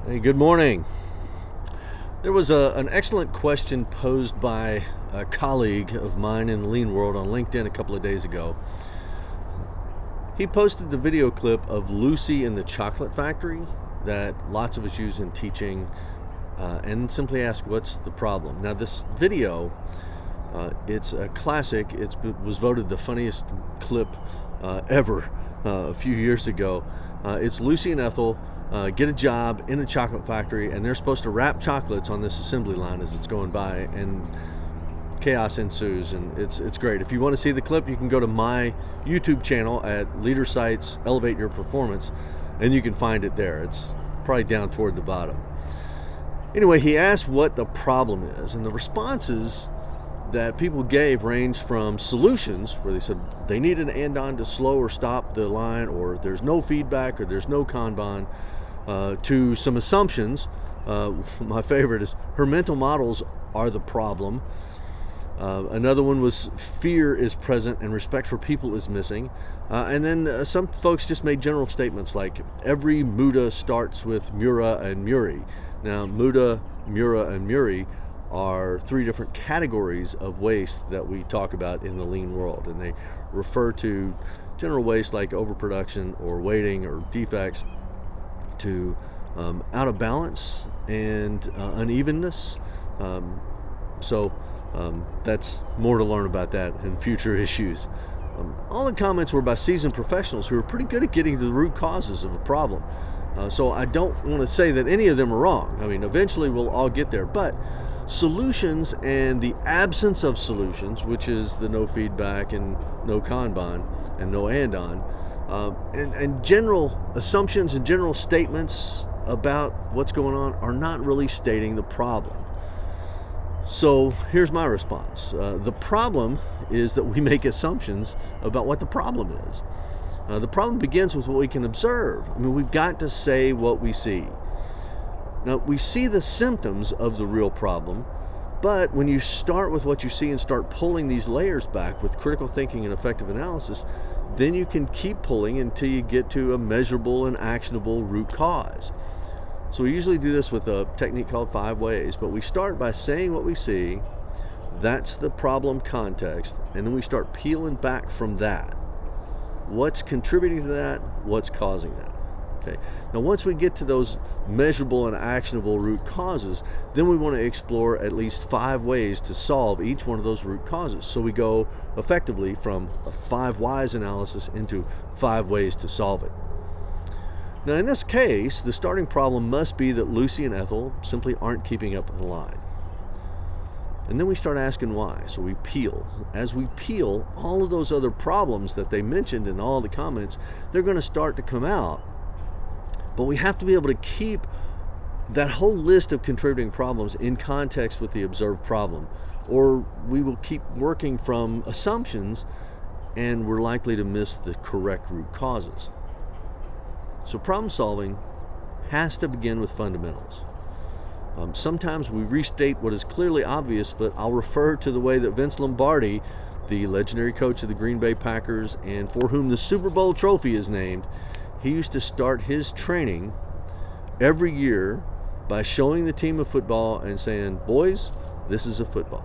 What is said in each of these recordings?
Hey, good morning. There was an excellent question posed by a colleague of mine in the lean world on LinkedIn a couple of days ago. He posted the video clip of Lucy in the chocolate factory that lots of us use in teaching and simply asked, what's the problem? Now, this video, it's a classic. It was voted the funniest clip ever a few years ago. It's Lucy and Ethel get a job in a chocolate factory, and they're supposed to wrap chocolates on this assembly line as it's going by, and chaos ensues, and it's great. If you want to see the clip, you can go to my YouTube channel at Leader Sites Elevate Your Performance, and you can find it there. It's probably down toward the bottom. Anyway, he asked what the problem is, and the responses that people gave ranged from solutions, where they said they need an andon to slow or stop the line, or there's no feedback, or there's no Kanban, to some assumptions. My favorite is her mental models are the problem. Another one was fear is present and respect for people is missing. And then some folks just made general statements like every Muda starts with Mura and Muri. Now, Muda, Mura, and Muri are three different categories of waste that we talk about in the lean world, and they refer to general waste like overproduction or waiting or defects, to out of balance and unevenness. That's more to learn about that in future issues. All the comments were by seasoned professionals who are pretty good at getting to the root causes of a problem. So I don't want to say that any of them are wrong. I mean, eventually we'll all get there, but solutions and the absence of solutions, which is the no feedback and no Kanban and no andon, and general assumptions and general statements about what's going on are not really stating the problem. So here's my response. The problem is that we make assumptions about what the problem is. The problem begins with what we can observe. I mean, we've got to say what we see. Now, we see the symptoms of the real problem, but when you start with what you see and start pulling these layers back with critical thinking and effective analysis, then you can keep pulling until you get to a measurable and actionable root cause. So we usually do this with a technique called 5 ways, but we start by saying what we see. That's the problem context, and then we start peeling back from that. What's contributing to that? What's causing that? Okay. Now, once we get to those measurable and actionable root causes, then we want to explore at least 5 ways to solve each one of those root causes. So we go effectively from a 5 whys analysis into 5 ways to solve it. Now, in this case, the starting problem must be that Lucy and Ethel simply aren't keeping up with the line. And then we start asking why. So we peel. As we peel, all of those other problems that they mentioned in all the comments, they're going to start to come out. But we have to be able to keep that whole list of contributing problems in context with the observed problem, or we will keep working from assumptions and we're likely to miss the correct root causes. So problem solving has to begin with fundamentals. Sometimes we restate what is clearly obvious, but I'll refer to the way that Vince Lombardi, the legendary coach of the Green Bay Packers and for whom the Super Bowl trophy is named, he used to start his training every year by showing the team a football and saying, boys, this is a football.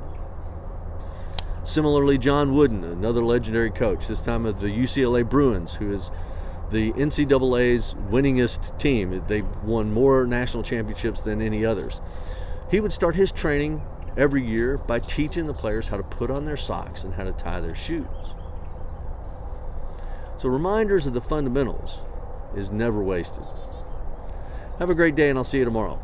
Similarly, John Wooden, another legendary coach, this time of the UCLA Bruins, who is the NCAA's winningest team. They've won more national championships than any others. He would start his training every year by teaching the players how to put on their socks and how to tie their shoes. So reminders of the fundamentals is never wasted. Have a great day, and I'll see you tomorrow.